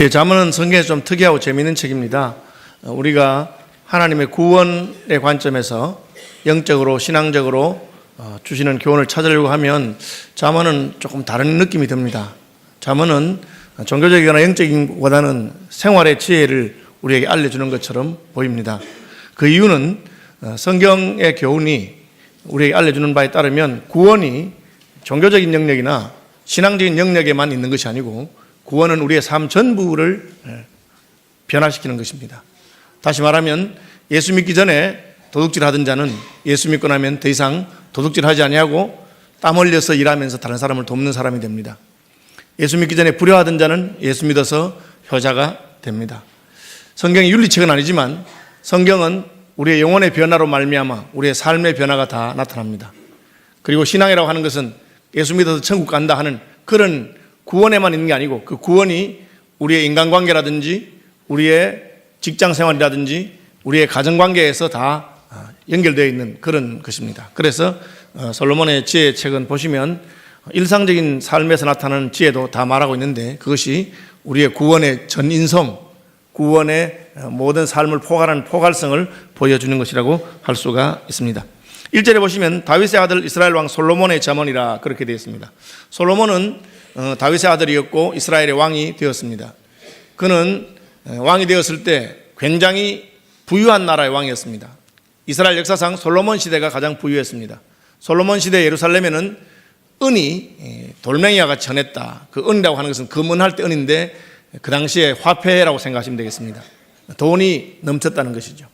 예, 잠언은 성경에 좀 특이하고 재미있는 책입니다. 우리가 하나님의 구원의 관점에서 영적으로 신앙적으로 주시는 교훈을 찾으려고 하면 잠언은 조금 다른 느낌이 듭니다. 잠언은 종교적이거나 영적인보다는 생활의 지혜를 우리에게 알려주는 것처럼 보입니다. 그 이유는 성경의 교훈이 우리에게 알려주는 바에 따르면 구원이 종교적인 영역이나 신앙적인 영역에만 있는 것이 아니고 구원은 우리의 삶 전부를 변화시키는 것입니다. 다시 말하면 예수 믿기 전에 도둑질하던 자는 예수 믿고 나면 더 이상 도둑질하지 아니하고 땀 흘려서 일하면서 다른 사람을 돕는 사람이 됩니다. 예수 믿기 전에 불효하던 자는 예수 믿어서 효자가 됩니다. 성경이 윤리책은 아니지만 성경은 우리의 영혼의 변화로 말미암아 우리의 삶의 변화가 다 나타납니다. 그리고 신앙이라고 하는 것은 예수 믿어서 천국 간다 하는 그런 구원에만 있는 게 아니고 그 구원이 우리의 인간관계라든지 우리의 직장생활이라든지 우리의 가정관계에서 다 연결되어 있는 그런 것입니다. 그래서 솔로몬의 지혜 책은 보시면 일상적인 삶에서 나타나는 지혜도 다 말하고 있는데 그것이 우리의 구원의 전인성, 구원의 모든 삶을 포괄하는 포괄성을 보여주는 것이라고 할 수가 있습니다. 1절에 보시면 다윗의 아들 이스라엘 왕 솔로몬의 잠언이라 그렇게 되어 있습니다. 솔로몬은 다윗의 아들이었고 이스라엘의 왕이 되었습니다. 그는 왕이 되었을 때 굉장히 부유한 나라의 왕이었습니다. 이스라엘 역사상 솔로몬 시대가 가장 부유했습니다. 솔로몬 시대 예루살렘에는 은이 돌멩이와 같이 전했다. 그 은이라고 하는 것은 금은할 때 은인데 그 당시에 화폐라고 생각하시면 되겠습니다. 돈이 넘쳤다는 것이죠.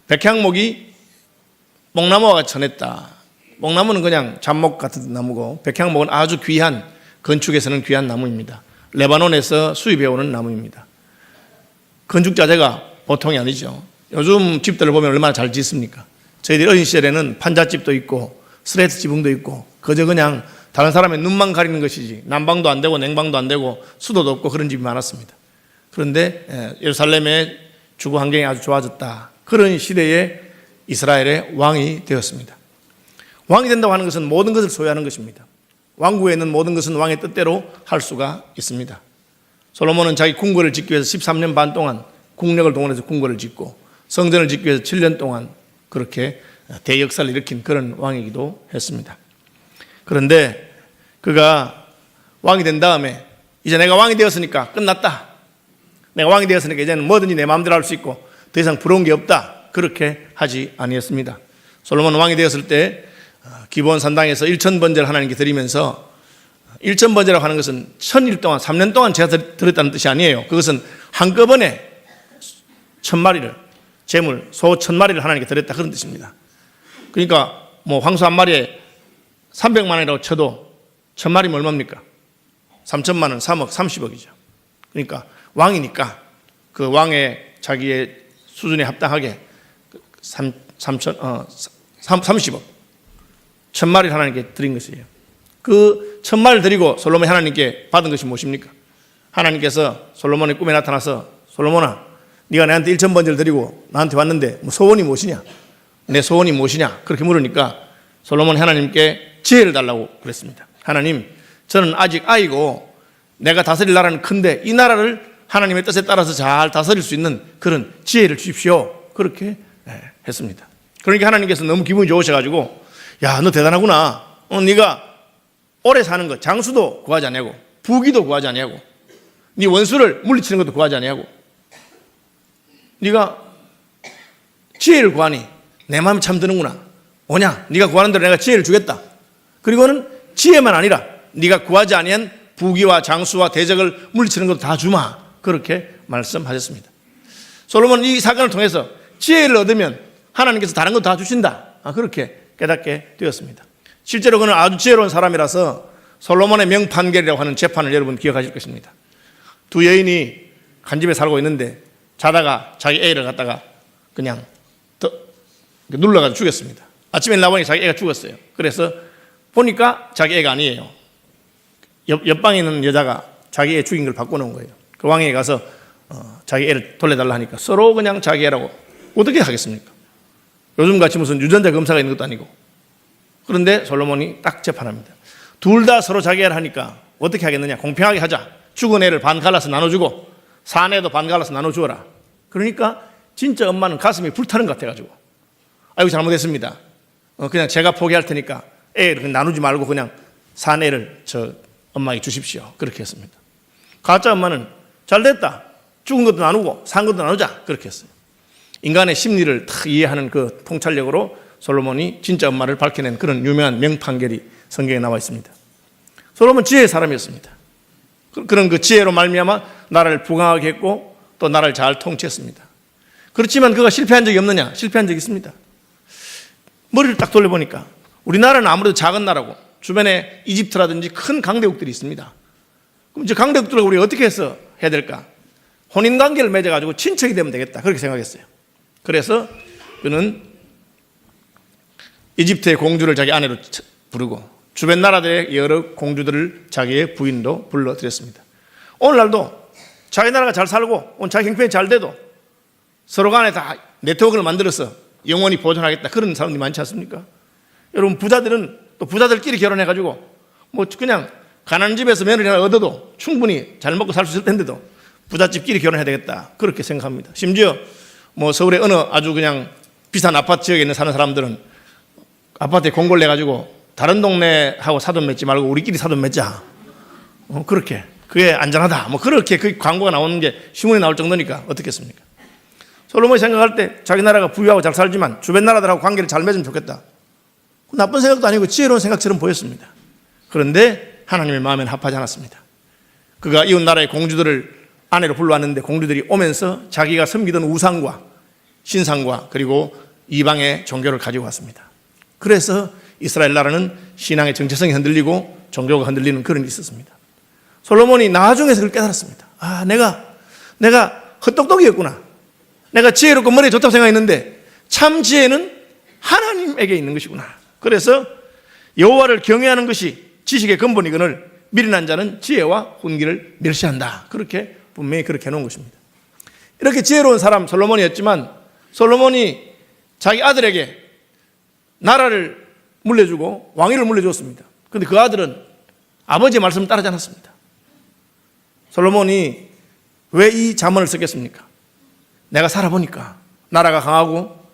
백향목이 뽕나무와 같이 전했다. 뽕나무는 그냥 잡목 같은 나무고 백향목은 아주 귀한, 건축에서는 귀한 나무입니다. 레바논에서 수입해오는 나무입니다. 건축자재가 보통이 아니죠. 요즘 집들을 보면 얼마나 잘 짓습니까? 저희들 어린 시절에는 판잣집도 있고 스레트 지붕도 있고 그저 그냥 다른 사람의 눈만 가리는 것이지 난방도 안 되고 냉방도 안 되고 수도도 없고 그런 집이 많았습니다. 그런데 예루살렘의 주거 환경이 아주 좋아졌다. 그런 시대에 이스라엘의 왕이 되었습니다. 왕이 된다고 하는 것은 모든 것을 소유하는 것입니다. 왕국에 있는 모든 것은 왕의 뜻대로 할 수가 있습니다. 솔로몬은 자기 궁궐을 짓기 위해서 13년 반 동안 국력을 동원해서 궁궐을 짓고 성전을 짓기 위해서 7년 동안 그렇게 대역사를 일으킨 그런 왕이기도 했습니다. 그런데 그가 왕이 된 다음에 이제 내가 왕이 되었으니까 끝났다. 내가 왕이 되었으니까 이제는 뭐든지 내 마음대로 할 수 있고 더 이상 부러운 게 없다. 그렇게 하지 아니었습니다. 솔로몬 왕이 되었을 때 기브온 산당에서 1000번제를 하나님께 드리면서 1000번제라고 하는 것은 1000일 동안 3년 동안 제가 드렸다는 뜻이 아니에요. 그것은 한꺼번에 1000마리를 제물 소 1000마리를 하나님께 드렸다 그런 뜻입니다. 그러니까 뭐 황소 한 마리에 300만 원이라고 쳐도 1000마리면 얼마입니까? 3천만 원, 3억, 30억이죠. 그러니까 왕이니까 그 왕의 자기의 수준에 합당하게 30억 1000마리를 하나님께 드린 것이에요. 그 1000마리를 드리고 솔로몬이 하나님께 받은 것이 무엇입니까? 하나님께서 솔로몬의 꿈에 나타나서 솔로몬아 네가 나한테 1000번제를 드리고 나한테 왔는데 소원이 무엇이냐? 내 소원이 무엇이냐? 그렇게 물으니까 솔로몬이 하나님께 지혜를 달라고 그랬습니다. 하나님, 저는 아직 아이고 내가 다스릴 나라는 큰데 이 나라를 하나님의 뜻에 따라서 잘 다스릴 수 있는 그런 지혜를 주십시오. 그렇게 했습니다. 그러니까 하나님께서 너무 기분이 좋으셔가지고 야, 너 대단하구나. 네가 오래 사는 것, 장수도 구하지 아니하고 부귀도 구하지 아니하고 네 원수를 물리치는 것도 구하지 아니하고 네가 지혜를 구하니 내 마음이 참 드는구나. 오냐, 네가 구하는 대로 내가 지혜를 주겠다. 그리고는 지혜만 아니라 네가 구하지 아니한 부귀와 장수와 대적을 물리치는 것도 다 주마. 그렇게 말씀하셨습니다. 솔로몬은 이 사건을 통해서 지혜를 얻으면 하나님께서 다른 것 다 주신다. 그렇게 깨닫게 되었습니다. 실제로 그는 아주 지혜로운 사람이라서 솔로몬의 명판결이라고 하는 재판을 여러분 기억하실 것입니다. 두 여인이 한 집에 살고 있는데 자다가 자기 애를 갖다가 그냥 눌러가지고 죽였습니다. 아침에 나보니 자기 애가 죽었어요. 그래서 보니까 자기 애가 아니에요. 옆방에 있는 여자가 자기 애 죽인 걸 바꿔놓은 거예요. 그 왕에게 가서 자기 애를 돌려달라 하니까 서로 그냥 자기 애라고 어떻게 하겠습니까? 요즘같이 무슨 유전자 검사가 있는 것도 아니고. 그런데 솔로몬이 딱 재판합니다. 둘 다 서로 자기 애를 하니까 어떻게 하겠느냐? 공평하게 하자. 죽은 애를 반 갈라서 나눠주고 사내도 반 갈라서 나눠주어라. 그러니까 진짜 엄마는 가슴이 불타는 것 같아가지고, 아이고 잘못했습니다. 그냥 제가 포기할 테니까 애를 나누지 말고 그냥 사내를 저 엄마에게 주십시오. 그렇게 했습니다. 가짜 엄마는 잘됐다, 죽은 것도 나누고 산 것도 나누자, 그렇게 했어요. 인간의 심리를 다 이해하는 그 통찰력으로 솔로몬이 진짜 엄마를 밝혀낸 그런 유명한 명판결이 성경에 나와 있습니다. 솔로몬 지혜의 사람이었습니다. 그런 그 지혜로 말미암아 나라를 부강하게 했고 또 나라를 잘 통치했습니다. 그렇지만 그가 실패한 적이 없느냐? 실패한 적이 있습니다. 머리를 딱 돌려보니까 우리나라는 아무래도 작은 나라고 주변에 이집트라든지 큰 강대국들이 있습니다. 그럼 이제 강대국들과 우리가 어떻게 해서 해야 될까? 혼인관계를 맺어가지고 친척이 되면 되겠다, 그렇게 생각했어요. 그래서 그는 이집트의 공주를 자기 아내로 부르고 주변 나라들의 여러 공주들을 자기의 부인도 불러들였습니다. 오늘날도 자기 나라가 잘 살고 자기 형편이 잘 돼도 서로 간에 다 네트워크를 만들어서 영원히 보존하겠다, 그런 사람들이 많지 않습니까? 여러분, 부자들은 또 부자들끼리 결혼해가지고 뭐 그냥 가난한 집에서 며느리 하나 얻어도 충분히 잘 먹고 살 수 있을 텐데도 부잣집끼리 결혼해야 되겠다, 그렇게 생각합니다. 심지어 뭐 서울의 어느 아주 그냥 비싼 아파트 지역에 있는 사는 사람들은 아파트에 공고를 내가지고 다른 동네하고 사돈 맺지 말고 우리끼리 사돈 맺자, 그렇게 그게 안전하다, 뭐 그렇게 그 광고가 나오는 게 신문에 나올 정도니까 어떻겠습니까? 솔로몬이 생각할 때 자기 나라가 부유하고 잘 살지만 주변 나라들하고 관계를 잘 맺으면 좋겠다, 나쁜 생각도 아니고 지혜로운 생각처럼 보였습니다. 그런데 하나님의 마음에는 합하지 않았습니다. 그가 이웃 나라의 공주들을 아내로 불러왔는데 공주들이 오면서 자기가 섬기던 우상과 신상과 그리고 이방의 종교를 가지고 왔습니다. 그래서 이스라엘 나라는 신앙의 정체성이 흔들리고 종교가 흔들리는 그런 일이 있었습니다. 솔로몬이 나중에 그걸 깨달았습니다. 아, 내가 헛똑똑이었구나. 내가 지혜롭고 머리에 좋다고 생각했는데 참 지혜는 하나님에게 있는 것이구나. 그래서 여호와를 경외하는 것이 지식의 근본이거늘 미련한 자는 지혜와 훈기를 멸시한다, 그렇게 분명히 그렇게 해놓은 것입니다. 이렇게 지혜로운 사람 솔로몬이었지만 솔로몬이 자기 아들에게 나라를 물려주고 왕위를 물려줬습니다. 그런데 그 아들은 아버지의 말씀을 따르지 않았습니다. 솔로몬이 왜 이 잠언을 썼겠습니까? 내가 살아보니까 나라가 강하고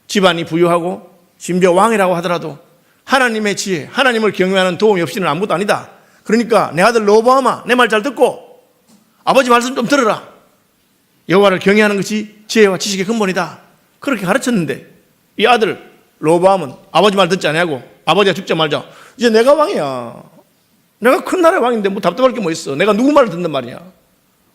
집안이 부유하고 심지어 왕이라고 하더라도 하나님의 지혜, 하나님을 경외하는 도움이 없이는 아무것도 아니다. 그러니까 내 아들 로보암아, 내 말 잘 듣고 아버지 말씀 좀 들어라. 여호와를 경외하는 것이 지혜와 지식의 근본이다, 그렇게 가르쳤는데 이 아들 로보암은 아버지 말 듣지 아니하고 아버지가 죽자마자 이제 내가 왕이야, 내가 큰 나라의 왕인데 뭐 답답할 게 뭐 있어, 내가 누구 말을 듣는 말이야,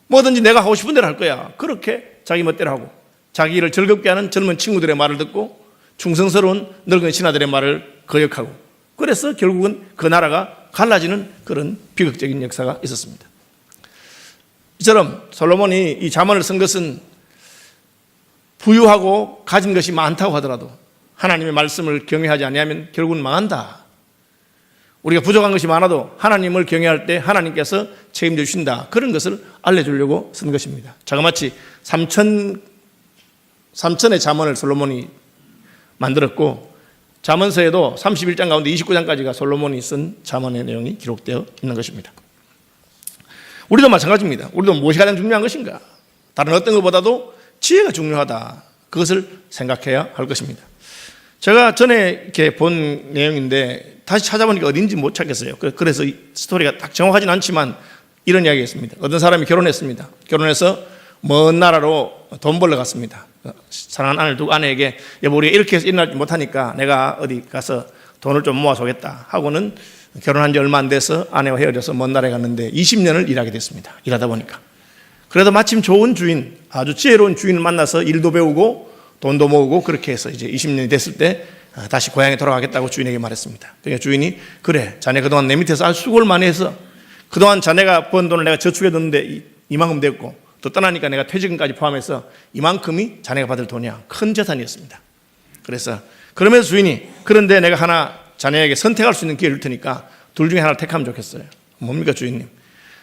뭐든지 내가 하고 싶은 대로 할 거야, 그렇게 자기 멋대로 하고 자기를 즐겁게 하는 젊은 친구들의 말을 듣고 충성스러운 늙은 신하들의 말을 거역하고, 그래서 결국은 그 나라가 갈라지는 그런 비극적인 역사가 있었습니다. 이처럼 솔로몬이 이 잠언을 쓴 것은 부유하고 가진 것이 많다고 하더라도 하나님의 말씀을 경외하지 아니하면 결국은 망한다. 우리가 부족한 것이 많아도 하나님을 경외할 때 하나님께서 책임져 주신다, 그런 것을 알려주려고 쓴 것입니다. 자그마치 3천의 잠언을 솔로몬이 만들었고 잠언서에도 31장 가운데 29장까지가 솔로몬이 쓴 잠언의 내용이 기록되어 있는 것입니다. 우리도 마찬가지입니다. 우리도 무엇이 가장 중요한 것인가? 다른 어떤 것보다도 지혜가 중요하다, 그것을 생각해야 할 것입니다. 제가 전에 이렇게 본 내용인데 다시 찾아보니까 어딘지 못 찾겠어요. 그래서 이 스토리가 딱 정확하진 않지만 이런 이야기였습니다. 어떤 사람이 결혼했습니다. 결혼해서 먼 나라로 돈 벌러 갔습니다. 사랑하는 아내를 두고 아내에게 여보, 우리가 이렇게 해서 일어나지 못하니까 내가 어디 가서 돈을 좀 모아서 오겠다 하고는 결혼한 지 얼마 안 돼서 아내와 헤어져서 먼 나라에 갔는데 20년을 일하게 됐습니다. 일하다 보니까. 그래도 마침 좋은 주인, 아주 지혜로운 주인을 만나서 일도 배우고 돈도 모으고 그렇게 해서 이제 20년이 됐을 때 다시 고향에 돌아가겠다고 주인에게 말했습니다. 그러니까 주인이 그래, 자네 그동안 내 밑에서 아주 수고를 많이 해서 그동안 자네가 번 돈을 내가 저축해 뒀는데 이만큼 됐고 또 떠나니까 내가 퇴직금까지 포함해서 이만큼이 자네가 받을 돈이야. 큰 재산이었습니다. 그래서 그러면서 주인이 그런데 내가 하나 자네에게 선택할 수 있는 기회를 줄 테니까 둘 중에 하나를 택하면 좋겠어요. 뭡니까 주인님?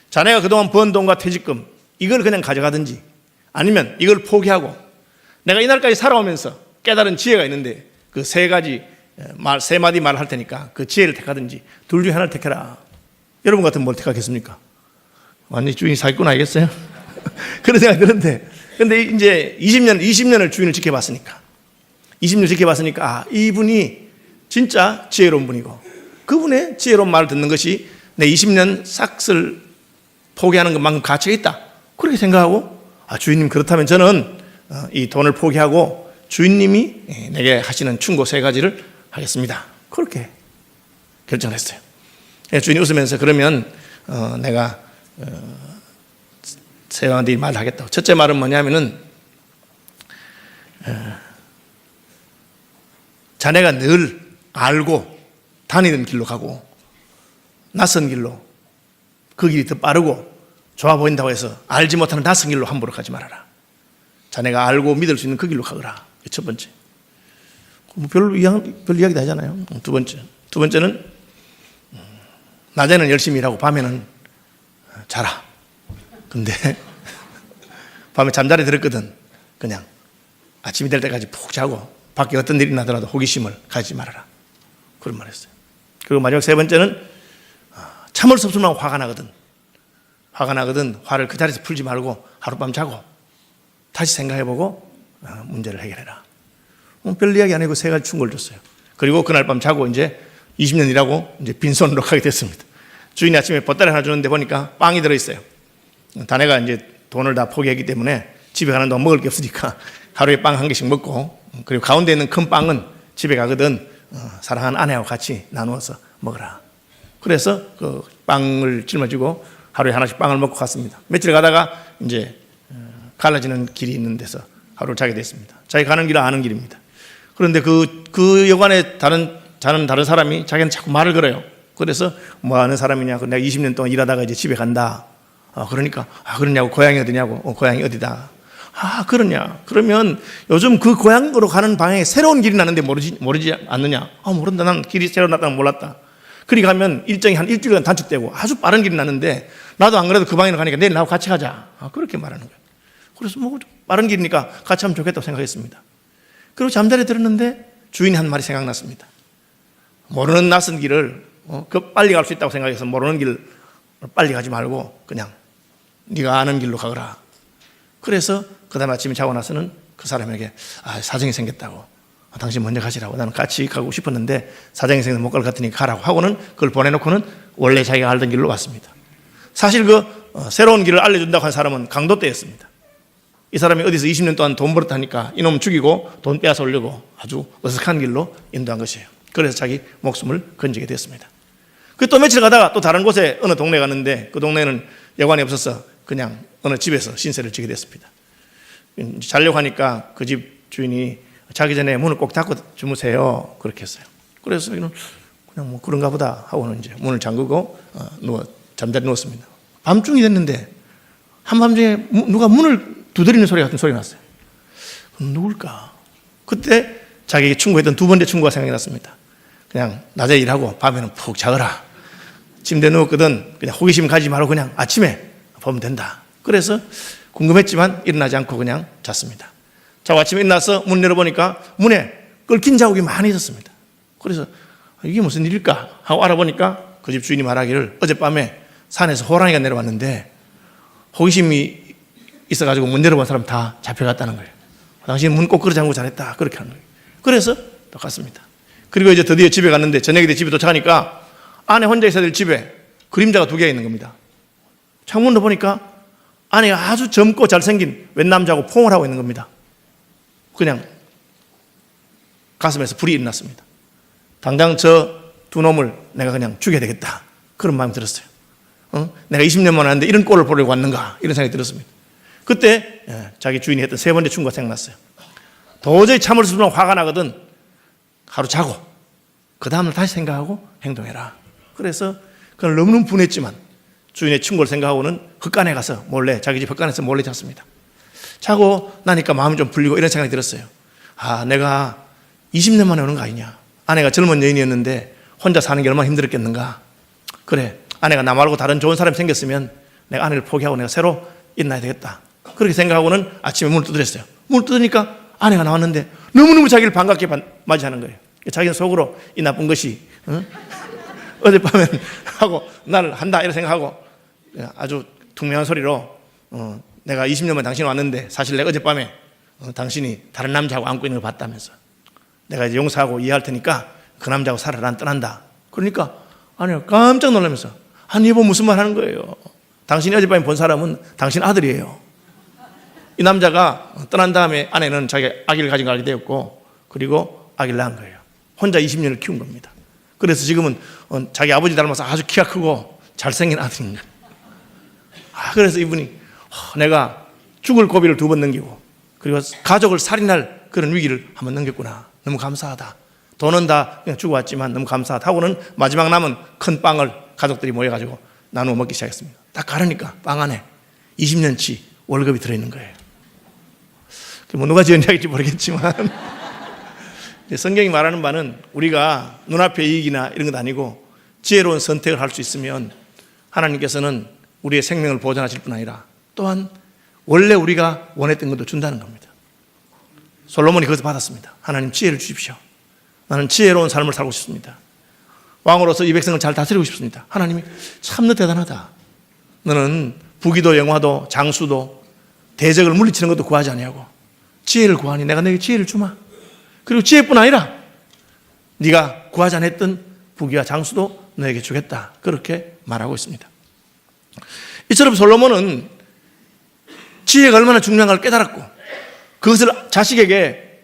자네가 그동안 번 돈과 퇴직금 이걸 그냥 가져가든지 아니면 이걸 포기하고 내가 이날까지 살아오면서 깨달은 지혜가 있는데 그 세 가지 말, 세 마디 말을 할 테니까 그 지혜를 택하든지 둘 중에 하나를 택해라. 여러분 같으면 뭘 택하겠습니까? 완전히 주인이 사기꾼 아니겠어요? 그런 생각이 드는데, 근데 이제 20년을 주인을 지켜봤으니까, 아, 이분이 진짜 지혜로운 분이고, 그분의 지혜로운 말을 듣는 것이 내 20년 싹을 포기하는 것만큼 가치가 있다. 그렇게 생각하고, 아, 주인님, 그렇다면 저는 이 돈을 포기하고 주인님이 내게 하시는 충고 3가지를 하겠습니다. 그렇게 결정을 했어요. 주인이 웃으면서 그러면 내가 세 가지 말을 하겠다고. 첫째 말은 뭐냐면은 자네가 늘 알고 다니던 길로 가고 낯선 길로, 그 길이 더 빠르고 좋아 보인다고 해서 알지 못하는 낯선 길로 함부로 가지 말아라. 자네가 알고 믿을 수 있는 그 길로 가거라. 첫 번째. 별 이야기도 하잖아요. 두 번째는 낮에는 열심히 일하고 밤에는 자라. 근데 밤에 잠자리 들었거든. 그냥 아침이 될 때까지 푹 자고 밖에 어떤 일이 나더라도 호기심을 가지지 말아라. 그런 말 했어요. 그리고 마지막 3번째는 참을 수 없으면 화가 나거든. 화를 그 자리에서 풀지 말고 하룻밤 자고 다시 생각해보고 문제를 해결해라. 별 이야기 안 하고 3가지 충고를 줬어요. 그리고 그날 밤 자고 이제 20년 일하고 이제 빈손으로 가게 됐습니다. 주인이 아침에 보따리 하나 주는데 보니까 빵이 들어있어요. 자네가 이제 돈을 다 포기했기 때문에 집에 가는 동안 먹을 게 없으니까 하루에 빵 1개씩 먹고, 그리고 가운데 있는 큰 빵은 집에 가거든 사랑하는 아내하고 같이 나누어서 먹어라. 그래서 그 빵을 짊어지고 하루에 하나씩 빵을 먹고 갔습니다. 며칠 가다가 이제 갈라지는 길이 있는 데서 하루를 자게 됐습니다. 자기 가는 길은 아는 길입니다. 그런데 그 여관에 자는 다른 사람이 자기는 자꾸 말을 걸어요. 그래서 뭐 하는 사람이냐, 내가 20년 동안 일하다가 이제 집에 간다. 그러니까 그러냐고, 고향이 어디냐고. 고향이 어디다. 그러냐. 그러면 요즘 그 고향으로 가는 방향에 새로운 길이 나는데 모르지 않느냐. 모른다. 난 길이 새로 났다는 몰랐다. 그리 가면 일정이 한 일주일간 단축되고 아주 빠른 길이 나는데 나도 안 그래도 그 방향으로 가니까 내일 나하고 같이 가자. 그렇게 말하는 거예요. 그래서 뭐 빠른 길이니까 같이 하면 좋겠다고 생각했습니다. 그리고 잠자리에 들었는데 주인이 한 말이 생각났습니다. 모르는 낯선 길을 빨리 갈 수 있다고 생각해서 모르는 길을 빨리 가지 말고 그냥 네가 아는 길로 가거라. 그래서 그 다음 아침에 자고 나서는 그 사람에게 사정이 생겼다고, 당신 먼저 가시라고. 나는 같이 가고 싶었는데 사정이 생겨서 못 갈 것 같으니 가라고 하고는 그걸 보내놓고는 원래 자기가 알던 길로 왔습니다. 사실 새로운 길을 알려준다고 한 사람은 강도떼였습니다. 이 사람이 어디서 20년 동안 돈 벌었다니까 이놈 죽이고 돈 빼앗아 오려고 아주 어색한 길로 인도한 것이에요. 그래서 자기 목숨을 건지게 됐습니다. 또 며칠 가다가 또 다른 곳에 어느 동네 갔는데 그 동네는 여관이 없어서 그냥 어느 집에서 신세를 지게 됐습니다. 자려고 하니까 그 집 주인이 자기 전에 문을 꼭 닫고 주무세요. 그렇게 했어요. 그래서 그냥 뭐 그런가 보다 하고는 이제 문을 잠그고 잠자리 누웠습니다. 밤중이 됐는데 한밤중에 누가 문을 두드리는 소리 같은 소리가 났어요. 누굴까? 그때 자기에게 충고했던 2번째 충고가 생각이 났습니다. 그냥 낮에 일하고 밤에는 푹 자거라. 침대에 누웠거든. 그냥 호기심 가지지 말고 그냥 아침에 보면 된다. 그래서 궁금했지만 일어나지 않고 그냥 잤습니다. 자고 아침에 일어나서 문 열어보니까 문에 끓긴 자국이 많이 있었습니다. 그래서 이게 무슨 일일까 하고 알아보니까 그 집 주인이 말하기를 어젯밤에 산에서 호랑이가 내려왔는데 호기심이 있어가지고 문 열어본 사람 다 잡혀갔다는 거예요. 당신은 문 꼭 걸어 잠그고 잘했다. 그렇게 하는 거예요. 그래서 또 갔습니다. 그리고 이제 드디어 집에 갔는데 저녁에 집에 도착하니까 아내 혼자 있어야 될 집에 그림자가 2개가 있는 겁니다. 창문으로 보니까 아내가 아주 젊고 잘생긴 웬 남자하고 포옹을 하고 있는 겁니다. 그냥 가슴에서 불이 일어났습니다. 당장 저 2놈을 내가 그냥 죽여야 되겠다. 그런 마음이 들었어요. 내가 20년만 하는데 이런 꼴을 보려고 왔는가 이런 생각이 들었습니다. 그때 자기 주인이 했던 3번째 충고가 생각났어요. 도저히 참을 수 없는 화가 나거든 하루 자고 그 다음날 다시 생각하고 행동해라. 그래서 그는 너무너무 분했지만 주인의 충고를 생각하고는 흙간에 가서 몰래 자기 집 흙간에서 몰래 잤습니다. 자고 나니까 마음이 좀 풀리고 이런 생각이 들었어요. 내가 20년 만에 오는 거 아니냐. 아내가 젊은 여인이었는데 혼자 사는 게 얼마나 힘들었겠는가. 그래, 아내가 나 말고 다른 좋은 사람이 생겼으면 내가 아내를 포기하고 내가 새로 일어나야 되겠다. 그렇게 생각하고는 아침에 문을 두드렸어요. 문을 두드리니까 아내가 나왔는데 너무너무 자기를 반갑게 맞이하는 거예요. 자기는 속으로 이 나쁜 것이 어젯밤엔 하고 나를 한다 이런 생각하고 아주 퉁명한 소리로 내가 20년 만에 당신 왔는데 사실 내가 어젯밤에 당신이 다른 남자하고 안고 있는 걸 봤다면서. 내가 이제 용서하고 이해할 테니까 그 남자하고 살아라, 난 떠난다. 그러니까 아니요, 깜짝 놀라면서 아니 이분 무슨 말 하는 거예요. 당신이 어젯밤에 본 사람은 당신 아들이에요. 이 남자가 떠난 다음에 아내는 자기 아기를 가진 걸 알게 되었고, 그리고 아기를 낳은 거예요. 혼자 20년을 키운 겁니다. 그래서 지금은 자기 아버지 닮아서 아주 키가 크고 잘생긴 아들입니다. 그래서 이분이 내가 죽을 고비를 2번 넘기고 그리고 가족을 살인할 그런 위기를 한번 넘겼구나. 너무 감사하다. 돈은 다 그냥 주고 왔지만 너무 감사하다 하고는 마지막 남은 큰 빵을 가족들이 모여가지고 나누어 먹기 시작했습니다. 딱 가르니까 빵 안에 20년치 월급이 들어있는 거예요. 뭐 누가 지은 이야기인지 모르겠지만 성경이 말하는 바는 우리가 눈앞의 이익이나 이런 건 아니고 지혜로운 선택을 할 수 있으면 하나님께서는 우리의 생명을 보존하실 뿐 아니라 또한 원래 우리가 원했던 것도 준다는 겁니다. 솔로몬이 그것을 받았습니다. 하나님 지혜를 주십시오. 나는 지혜로운 삶을 살고 싶습니다. 왕으로서 이 백성을 잘 다스리고 싶습니다. 하나님이 참 너 대단하다. 너는 부귀도 영화도 장수도 대적을 물리치는 것도 구하지 아니하고 지혜를 구하니 내가 너에게 지혜를 주마. 그리고 지혜뿐 아니라 네가 구하지 않았던 부귀와 장수도 너에게 주겠다. 그렇게 말하고 있습니다. 이처럼 솔로몬은 지혜가 얼마나 중요한 걸 깨달았고 그것을 자식에게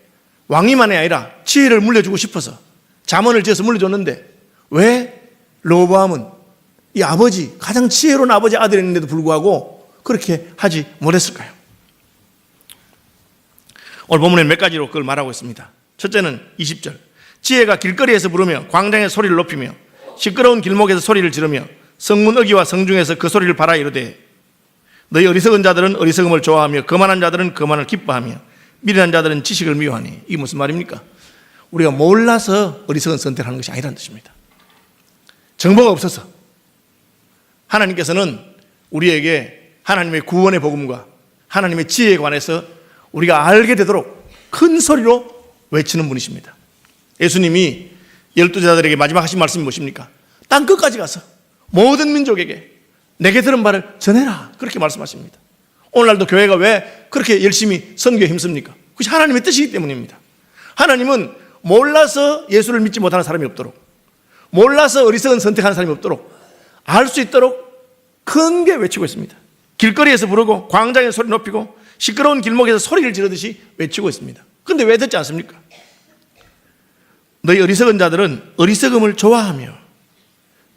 왕위만이 아니라 지혜를 물려주고 싶어서 잠언을 지어서 물려줬는데 왜 르호보암은 이 아버지, 가장 지혜로운 아버지 아들이었는데도 불구하고 그렇게 하지 못했을까요? 오늘 본문에는 몇 가지로 그걸 말하고 있습니다. 첫째는 20절. 지혜가 길거리에서 부르며 광장에 소리를 높이며 시끄러운 길목에서 소리를 지르며 성문 어귀와 성중에서 그 소리를 발하 이르되 너희 어리석은 자들은 어리석음을 좋아하며 거만한 자들은 거만을 기뻐하며 미련한 자들은 지식을 미워하니. 이게 무슨 말입니까? 우리가 몰라서 어리석은 선택을 하는 것이 아니라는 뜻입니다. 정보가 없어서 하나님께서는 우리에게 하나님의 구원의 복음과 하나님의 지혜에 관해서 우리가 알게 되도록 큰 소리로 외치는 분이십니다. 예수님이 12제자들에게 마지막 하신 말씀이 무엇입니까? 땅 끝까지 가서 모든 민족에게 내게 들은 바를 전해라. 그렇게 말씀하십니다. 오늘날도 교회가 왜 그렇게 열심히 선교에 힘씁니까? 그것이 하나님의 뜻이기 때문입니다. 하나님은 몰라서 예수를 믿지 못하는 사람이 없도록, 몰라서 어리석은 선택하는 사람이 없도록 알 수 있도록 큰 게 외치고 있습니다. 길거리에서 부르고 광장에서 소리 높이고 시끄러운 길목에서 소리를 지르듯이 외치고 있습니다. 그런데 왜 듣지 않습니까? 너희 어리석은 자들은 어리석음을 좋아하며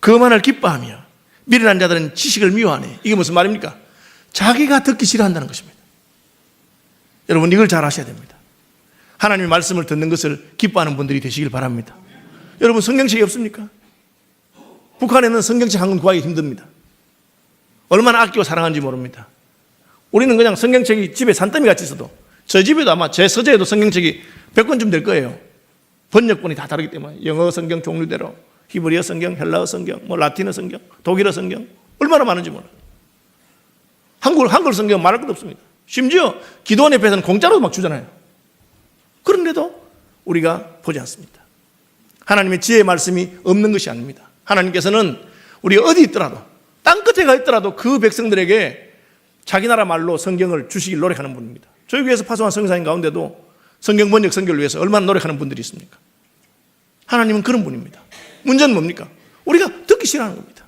거만을 기뻐하며 미련한 자들은 지식을 미워하네. 이게 무슨 말입니까? 자기가 듣기 싫어한다는 것입니다. 여러분 이걸 잘 아셔야 됩니다. 하나님의 말씀을 듣는 것을 기뻐하는 분들이 되시길 바랍니다. 여러분 성경책이 없습니까? 북한에는 성경책 한 권 구하기 힘듭니다. 얼마나 아끼고 사랑하는지 모릅니다. 우리는 그냥 성경책이 집에 산더미 같이 있어도, 저 집에도 아마 제 서재에도 성경책이 100권쯤 될 거예요. 번역본이 다 다르기 때문에 영어 성경 종류대로 히브리어 성경, 헬라어 성경, 라틴어 성경, 독일어 성경 얼마나 많은지 몰라요. 한글 성경 말할 것도 없습니다. 심지어 기도원 옆에서는 공짜로 막 주잖아요. 그런데도 우리가 보지 않습니다. 하나님의 지혜의 말씀이 없는 것이 아닙니다. 하나님께서는 우리가 어디 있더라도 땅끝에 가 있더라도 그 백성들에게 자기 나라 말로 성경을 주시길 노력하는 분입니다. 저희 교회에서 파송한 성사인 가운데도 성경 번역 선교를 위해서 얼마나 노력하는 분들이 있습니까? 하나님은 그런 분입니다. 문제는 뭡니까? 우리가 듣기 싫어하는 겁니다.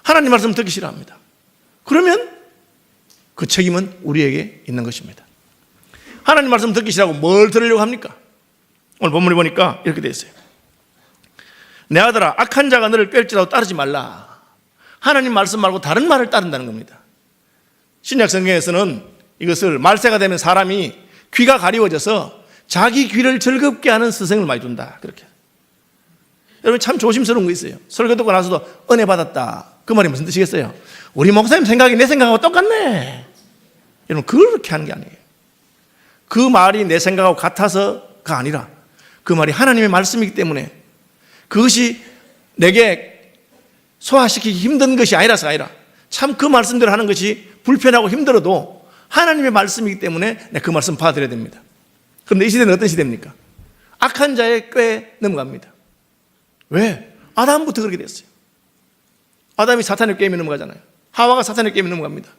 하나님 말씀 듣기 싫어합니다. 그러면 그 책임은 우리에게 있는 것입니다. 하나님 말씀 듣기 싫어하고 뭘 들으려고 합니까? 오늘 본문을 보니까 이렇게 되어 있어요. 내 아들아, 악한 자가 너를 뺄지라도 따르지 말라. 하나님 말씀 말고 다른 말을 따른다는 겁니다. 신약 성경에서는 이것을 말세가 되면 사람이 귀가 가리워져서 자기 귀를 즐겁게 하는 스승을 많이 둔다. 그렇게. 여러분 참 조심스러운 거 있어요. 설교 듣고 나서도 은혜 받았다. 그 말이 무슨 뜻이겠어요? 우리 목사님 생각이 내 생각하고 똑같네. 여러분 그렇게 하는 게 아니에요. 그 말이 내 생각하고 같아서가 아니라 그 말이 하나님의 말씀이기 때문에 그것이 내게 소화시키기 힘든 것이 아니라서가 아니라 참 그 말씀대로 하는 것이 불편하고 힘들어도 하나님의 말씀이기 때문에 그 말씀 받아들여야 됩니다. 그런데 이 시대는 어떤 시대입니까? 악한 자의 꾀에 넘어갑니다. 왜? 아담부터 그렇게 됐어요. 아담이 사탄의 꾀에 넘어가잖아요. 하와가 사탄의 꾀에 넘어갑니다.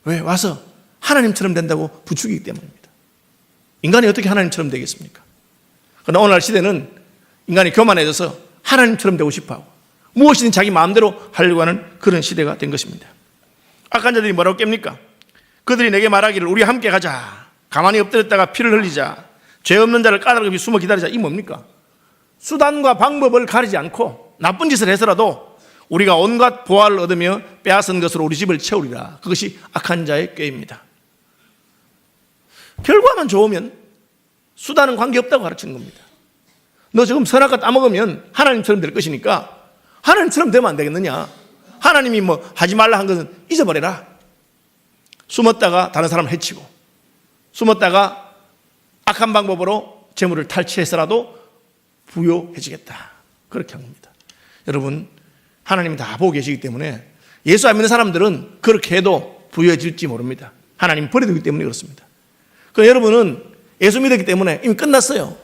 왜? 와서 하나님처럼 된다고 부추기기 때문입니다. 인간이 어떻게 하나님처럼 되겠습니까? 그러나 오늘날 시대는 인간이 교만해져서 하나님처럼 되고 싶어하고 무엇이든 자기 마음대로 하려고 하는 그런 시대가 된 것입니다. 악한 자들이 뭐라고 깹니까? 그들이 내게 말하기를 우리 함께 가자, 가만히 엎드렸다가 피를 흘리자, 죄 없는 자를 까닭없이 숨어 기다리자. 이 뭡니까? 수단과 방법을 가리지 않고 나쁜 짓을 해서라도 우리가 온갖 보화를 얻으며 빼앗은 것으로 우리 집을 채우리라. 그것이 악한 자의 꾀입니다. 결과만 좋으면 수단은 관계없다고 가르치는 겁니다. 너 지금 선악과 따먹으면 하나님처럼 될 것이니까 하나님처럼 되면 안 되겠느냐? 하나님이 뭐 하지 말라 한 것은 잊어버려라. 숨었다가 다른 사람을 해치고, 숨었다가 악한 방법으로 재물을 탈취해서라도 부요해지겠다. 그렇게 한 겁니다. 여러분, 하나님이 다 보고 계시기 때문에 예수 안 믿는 사람들은 그렇게 해도 부요해질지 모릅니다. 하나님 버려두기 때문에 그렇습니다. 여러분은 예수 믿었기 때문에 이미 끝났어요.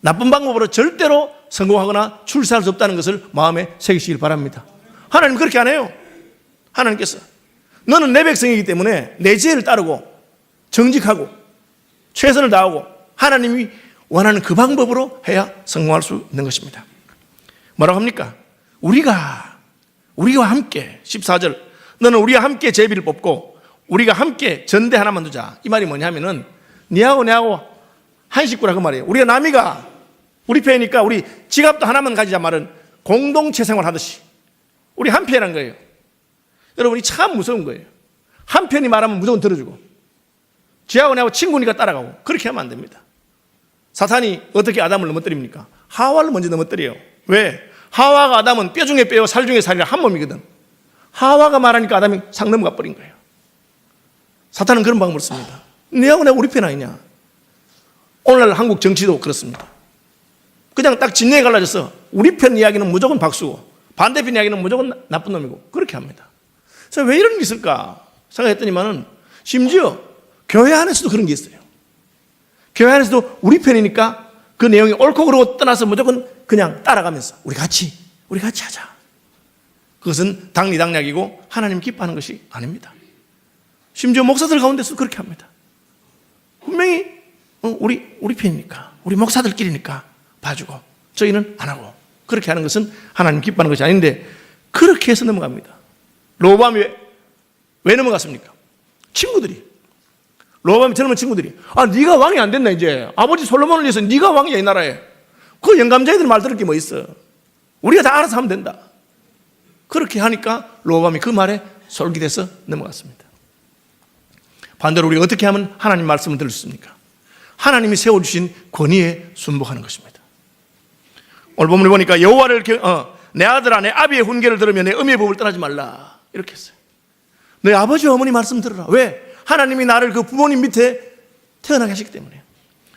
나쁜 방법으로 절대로 성공하거나 출세할 수 없다는 것을 마음에 새기시길 바랍니다. 하나님 그렇게 안 해요. 하나님께서 너는 내 백성이기 때문에 내 지혜를 따르고 정직하고 최선을 다하고 하나님이 원하는 그 방법으로 해야 성공할 수 있는 것입니다. 뭐라고 합니까? 우리와 함께 14절 너는 우리와 함께 제비를 뽑고 우리가 함께 전대 하나만 두자. 이 말이 뭐냐면은 니하고 내하고 한 식구라 그 말이에요. 우리가 남이가 우리 편이니까 우리 지갑도 하나만 가지자 말은 공동체 생활하듯이 우리 한 편이란 거예요. 여러분이 참 무서운 거예요. 한 편이 말하면 무조건 들어주고 지하고 내하고 친구니까 따라가고 그렇게 하면 안 됩니다. 사탄이 어떻게 아담을 넘어뜨립니까? 하와를 먼저 넘어뜨려요. 왜? 하와가 아담은 뼈 중에 뼈요 살 중에 살이라 한 몸이거든. 하와가 말하니까 아담이 상 넘어가 버린 거예요. 사탄은 그런 방법을 씁니다. 내하고 내가 우리 편 아니냐? 오늘날 한국 정치도 그렇습니다. 그냥 딱 진영에 갈라져서 우리 편 이야기는 무조건 박수고 반대편 이야기는 무조건 나쁜 놈이고 그렇게 합니다. 그래서 왜 이런 게 있을까 생각했더니만은 심지어 교회 안에서도 그런 게 있어요. 교회 안에서도 우리 편이니까 그 내용이 옳고 그르고 떠나서 무조건 그냥 따라가면서 우리 같이 하자. 그것은 당리당략이고 하나님 기뻐하는 것이 아닙니다. 심지어 목사들 가운데서도 그렇게 합니다. 분명히 우리 편이니까 우리 목사들끼리니까 봐주고 저희는 안 하고 그렇게 하는 것은 하나님 기뻐하는 것이 아닌데 그렇게 해서 넘어갑니다. 로보암이 왜 넘어갔습니까? 친구들이 로보암이 젊은 친구들이 네가 왕이 안 됐나 이제 아버지 솔로몬을 위해서 네가 왕이야 이 나라에 그 영감자애들 말 들을 게 뭐 있어 우리가 다 알아서 하면 된다. 그렇게 하니까 로보암이 그 말에 솔깃해서 넘어갔습니다. 반대로 우리가 어떻게 하면 하나님 말씀을 들을 수 있습니까? 하나님이 세워주신 권위에 순복하는 것입니다. 오늘 본문을 보니까 여호와를 내 아들아 내 아비의 훈계를 들으며 내 음의 법을 떠나지 말라 이렇게 했어요. 너희 아버지와 어머니 말씀 들으라. 왜? 하나님이 나를 그 부모님 밑에 태어나게 하시기 때문에.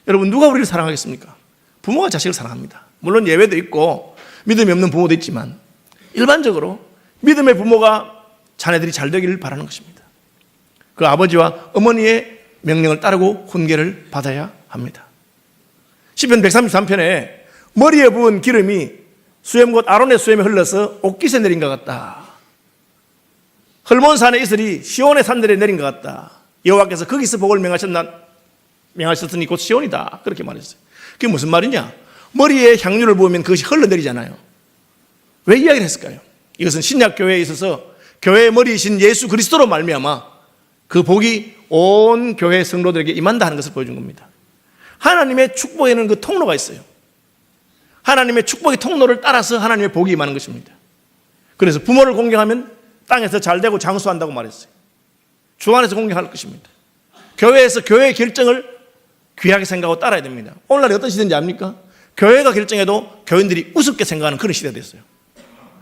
여러분 누가 우리를 사랑하겠습니까? 부모가 자식을 사랑합니다. 물론 예외도 있고 믿음이 없는 부모도 있지만 일반적으로 믿음의 부모가 자녀들이 잘 되기를 바라는 것입니다. 그 아버지와 어머니의 명령을 따르고 훈계를 받아야 합니다. 시편 133편에 머리에 부은 기름이 수염 곧 아론의 수염에 흘러서 옥깃에 내린 것 같다. 헐몬산의 이슬이 시온의 산들에 내린 것 같다. 여호와께서 거기서 복을 명하셨으니 곧 시온이다. 그렇게 말했어요. 그게 무슨 말이냐? 머리에 향유를 부으면 그것이 흘러내리잖아요. 왜 이야기를 했을까요? 이것은 신약교회에 있어서 교회의 머리이신 예수 그리스도로 말미암아 그 복이 온 교회 성도들에게 임한다 하는 것을 보여준 겁니다. 하나님의 축복에는 그 통로가 있어요. 하나님의 축복의 통로를 따라서 하나님의 복이 임하는 것입니다. 그래서 부모를 공경하면 땅에서 잘되고 장수한다고 말했어요. 주 안에서 공경할 것입니다. 교회에서 교회의 결정을 귀하게 생각하고 따라야 됩니다. 오늘날 어떤 시대인지 압니까? 교회가 결정해도 교인들이 우습게 생각하는 그런 시대가 됐어요.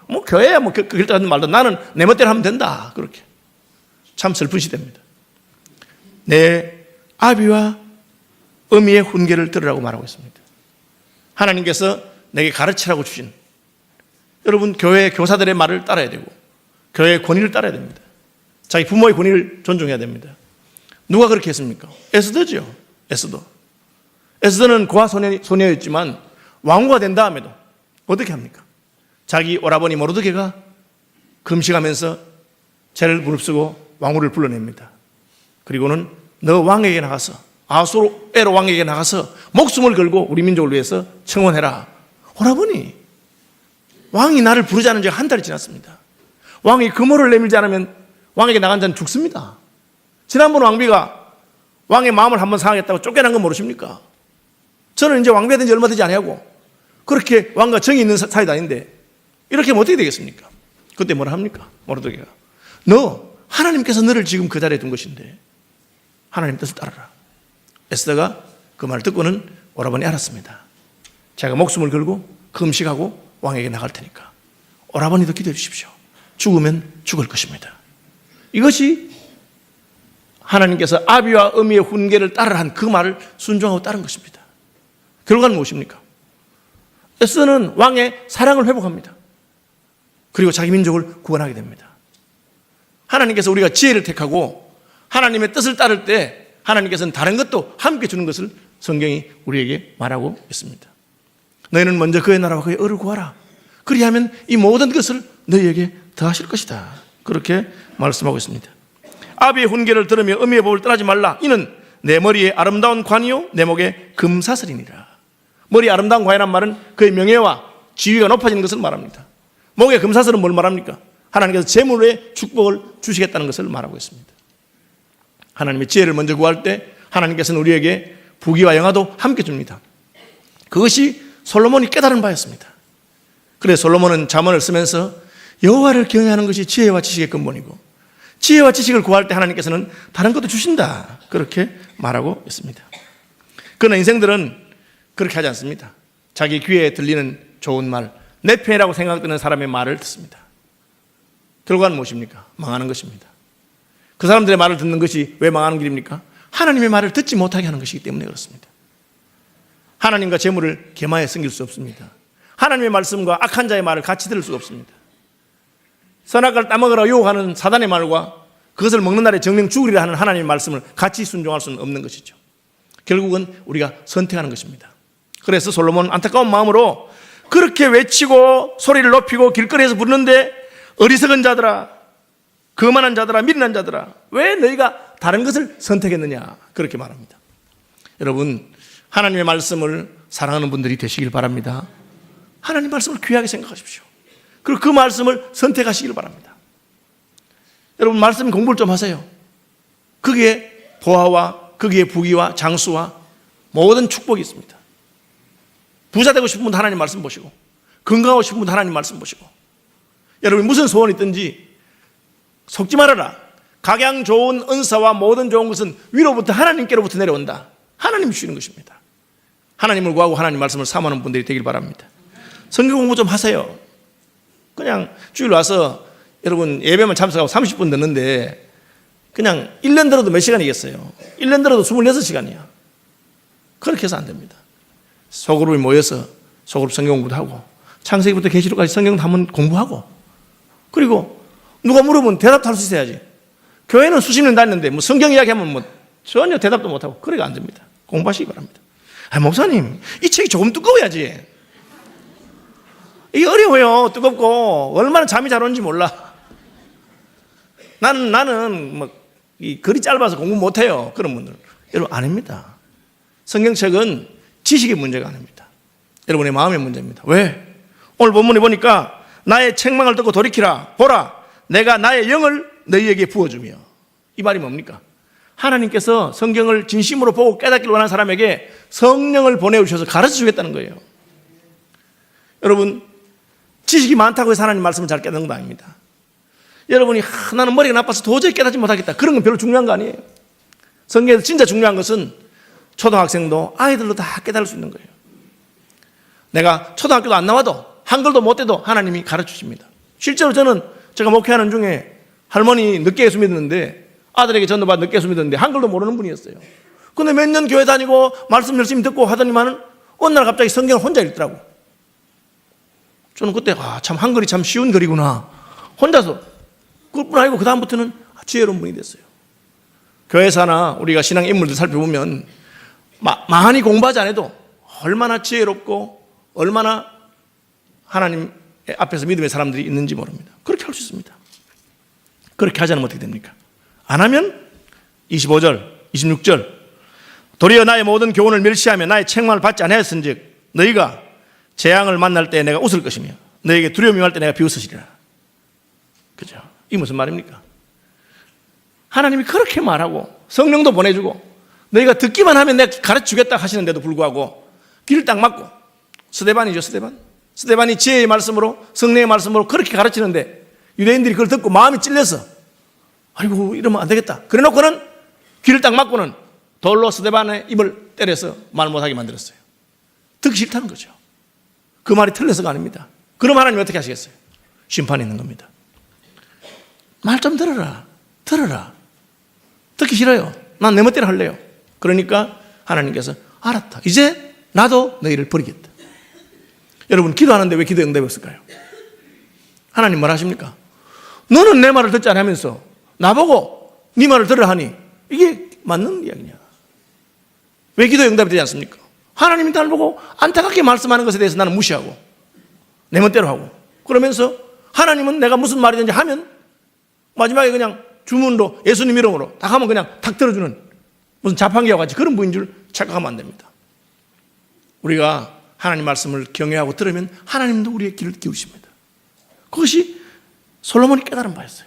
뭐 교회야 뭐 결정하든 말든 나는 내 멋대로 하면 된다. 그렇게. 참 슬픈 시대입니다. 내 아비와 어미의 훈계를 들으라고 말하고 있습니다. 하나님께서 내게 가르치라고 주신 여러분 교회 교사들의 말을 따라야 되고 교회의 권위를 따라야 됩니다. 자기 부모의 권위를 존중해야 됩니다. 누가 그렇게 했습니까? 에스더죠. 에스더는 고아 소녀였지만 왕후가 된 다음에도 어떻게 합니까? 자기 오라버니 모르드게가 금식하면서 죄를 무릅쓰고 왕후를 불러냅니다. 그리고는 너 왕에게 나가서, 아수에로 왕에게 나가서 목숨을 걸고 우리 민족을 위해서 청원해라. 오라버니, 왕이 나를 부르지 않은 지가 한 달이 지났습니다. 왕이 금호를 내밀지 않으면 왕에게 나간 자는 죽습니다. 지난번 왕비가 왕의 마음을 한번 상하겠다고 쫓겨난 건 모르십니까? 저는 이제 왕비가 된 지 얼마 되지 않냐고, 그렇게 왕과 정이 있는 사이도 아닌데 이렇게 하면 어떻게 되겠습니까? 그때 뭐라 합니까? 모르드게가, 너 하나님께서 너를 지금 그 자리에 둔 것인데 하나님 뜻을 따르라. 에스더가 그 말을 듣고는 오라버니 알았습니다. 제가 목숨을 걸고 금식하고 왕에게 나갈 테니까 오라버니도 기도해 주십시오. 죽으면 죽을 것입니다. 이것이 하나님께서 아비와 어미의 훈계를 따르라 한 그 말을 순종하고 따른 것입니다. 결과는 무엇입니까? 에스더는 왕의 사랑을 회복합니다. 그리고 자기 민족을 구원하게 됩니다. 하나님께서 우리가 지혜를 택하고 하나님의 뜻을 따를 때 하나님께서는 다른 것도 함께 주는 것을 성경이 우리에게 말하고 있습니다. 너희는 먼저 그의 나라와 그의 의를 구하라. 그리하면 이 모든 것을 너희에게 더하실 것이다. 그렇게 말씀하고 있습니다. 아비의 훈계를 들으며 어미의 법을 떠나지 말라. 이는 내 머리에 아름다운 관이요 내 목에 금사슬이니라. 머리에 아름다운 관이란 말은 그의 명예와 지위가 높아지는 것을 말합니다. 목에 금사슬은 뭘 말합니까? 하나님께서 재물의 축복을 주시겠다는 것을 말하고 있습니다. 하나님의 지혜를 먼저 구할 때 하나님께서는 우리에게 부귀와 영화도 함께 줍니다. 그것이 솔로몬이 깨달은 바였습니다. 그래서 솔로몬은 잠언을 쓰면서 여호와를 경외하는 것이 지혜와 지식의 근본이고 지혜와 지식을 구할 때 하나님께서는 다른 것도 주신다. 그렇게 말하고 있습니다. 그러나 인생들은 그렇게 하지 않습니다. 자기 귀에 들리는 좋은 말, 내 편이라고 생각되는 사람의 말을 듣습니다. 결과는 무엇입니까? 망하는 것입니다. 그 사람들의 말을 듣는 것이 왜 망하는 길입니까? 하나님의 말을 듣지 못하게 하는 것이기 때문에 그렇습니다. 하나님과 재물을 계마에 숨길 수 없습니다. 하나님의 말씀과 악한 자의 말을 같이 들을 수가 없습니다. 선악과를 따먹으라 유혹하는 사단의 말과 그것을 먹는 날에 정령 죽으리라 하는 하나님의 말씀을 같이 순종할 수는 없는 것이죠. 결국은 우리가 선택하는 것입니다. 그래서 솔로몬은 안타까운 마음으로 그렇게 외치고 소리를 높이고 길거리에서 부르는데 어리석은 자들아, 거만한 자들아, 미련한 자들아, 왜 너희가 다른 것을 선택했느냐, 그렇게 말합니다. 여러분, 하나님의 말씀을 사랑하는 분들이 되시길 바랍니다. 하나님 말씀을 귀하게 생각하십시오. 그리고 그 말씀을 선택하시길 바랍니다. 여러분, 말씀 공부를 좀 하세요. 거기에 보화와 거기에 부귀와 장수와 모든 축복이 있습니다. 부자 되고 싶은 분 하나님 말씀 보시고, 건강하고 싶은 분 하나님 말씀 보시고, 여러분 무슨 소원이 있든지 속지 말아라. 각양 좋은 은사와 모든 좋은 것은 위로부터 하나님께로부터 내려온다. 하나님이 주시는 것입니다. 하나님을 구하고 하나님 말씀을 사모하는 분들이 되길 바랍니다. 성경 공부 좀 하세요. 그냥 주일 와서 여러분 예배만 참석하고 30분 듣는데 그냥 1년 들어도 몇 시간이겠어요? 1년 들어도 26시간이야. 그렇게 해서 안 됩니다. 소그룹이 모여서 소그룹 성경 공부도 하고 창세기부터 계시록까지 성경도 한번 공부하고, 그리고 누가 물으면 대답도 할 수 있어야지. 교회는 수십 년 다녔는데 뭐 성경 이야기하면 뭐 전혀 대답도 못하고 그래가 안 됩니다. 공부하시기 바랍니다. 아, 목사님 이 책이 조금 두꺼워야지. 이게 어려워요. 뜨겁고 얼마나 잠이 잘 오는지 몰라. 나는 뭐 이 글이 짧아서 공부 못해요. 그런 분들 여러분 아닙니다. 성경책은 지식의 문제가 아닙니다. 여러분의 마음의 문제입니다. 왜? 오늘 본문에 보니까 나의 책망을 듣고 돌이키라. 보라, 내가 나의 영을 너희에게 부어주며. 이 말이 뭡니까? 하나님께서 성경을 진심으로 보고 깨닫기를 원하는 사람에게 성령을 보내주셔서 가르쳐 주겠다는 거예요. 여러분, 지식이 많다고 해서 하나님 말씀을 잘 깨닫는 거 아닙니다. 여러분이 나는 머리가 나빠서 도저히 깨닫지 못하겠다, 그런 건 별로 중요한 거 아니에요. 성경에서 진짜 중요한 것은 초등학생도 아이들도 다 깨달을 수 있는 거예요. 내가 초등학교도 안 나와도 한글도 못 돼도 하나님이 가르쳐 주십니다. 실제로 저는 제가 목회하는 중에 할머니 늦게 예수 믿었는데 아들에게 전도받아 늦게 예수 믿었는데 한글도 모르는 분이었어요. 근데 몇 년 교회 다니고 말씀 열심히 듣고 하더니만은 어느 날 갑자기 성경을 혼자 읽더라고. 저는 그때 참 한글이 참 쉬운 글이구나. 혼자서 그뿐 아니고 그 다음부터는 지혜로운 분이 됐어요. 교회사나 우리가 신앙 인물들 살펴보면 많이 공부하지 않아도 얼마나 지혜롭고 얼마나 하나님 앞에서 믿음의 사람들이 있는지 모릅니다. 그렇게 할 수 있습니다. 그렇게 하지 않으면 어떻게 됩니까? 안 하면 25절, 26절. 도리어 나의 모든 교훈을 멸시하며 나의 책망을 받지 아니하였은즉 너희가 재앙을 만날 때 내가 웃을 것이며 너희에게 두려움이 임할 때 내가 비웃으시리라. 그죠? 이게 무슨 말입니까? 하나님이 그렇게 말하고 성령도 보내주고 너희가 듣기만 하면 내가 가르쳐주겠다 하시는데도 불구하고 귀를 딱 막고, 스데반이죠, 스데반이 지혜의 말씀으로, 성령의 말씀으로 그렇게 가르치는데 유대인들이 그걸 듣고 마음이 찔려서 아이고 이러면 안 되겠다 그래 놓고는 귀를 딱 막고는 돌로 스데반의 입을 때려서 말 못하게 만들었어요. 듣기 싫다는 거죠. 그 말이 틀려서가 아닙니다. 그럼 하나님이 어떻게 하시겠어요? 심판이 있는 겁니다. 말 좀 들어라. 듣기 싫어요. 난 내 멋대로 할래요. 그러니까 하나님께서 알았다. 이제 나도 너희를 버리겠다. 여러분 기도하는데 왜 기도 응답이 없을까요? 하나님 뭘 하십니까? 너는 내 말을 듣지 않으면서 나보고 네 말을 들으라 하니 이게 맞는 이야기냐? 왜 기도 응답이 되지 않습니까? 하나님이 나를 보고 안타깝게 말씀하는 것에 대해서 나는 무시하고 내 멋대로 하고 그러면서 하나님은 내가 무슨 말이든지 하면 마지막에 그냥 주문으로 예수님 이름으로 딱 하면 그냥 탁 들어주는 무슨 자판기와 같이 그런 분인 줄 착각하면 안 됩니다. 우리가 하나님 말씀을 경외하고 들으면 하나님도 우리의 귀를 기울이십니다. 그것이 솔로몬이 깨달은 바였어요.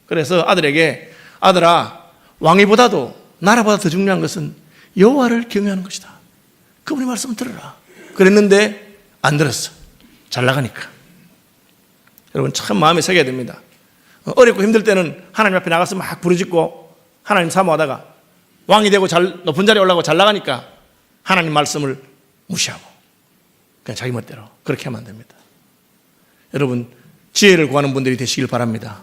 그래서 아들에게 아들아 왕위보다도 나라보다 더 중요한 것은 여호와를 경외하는 것이다. 그분의 말씀을 들으라. 그랬는데 안 들었어. 잘 나가니까. 여러분 참 마음에 새겨야 됩니다. 어렵고 힘들 때는 하나님 앞에 나가서 막 부르짖고 하나님 사모하다가 왕이 되고 높은 자리에 올라가고 잘 나가니까 하나님 말씀을 무시하고 그냥 자기 멋대로 그렇게 하면 안 됩니다. 여러분 지혜를 구하는 분들이 되시길 바랍니다.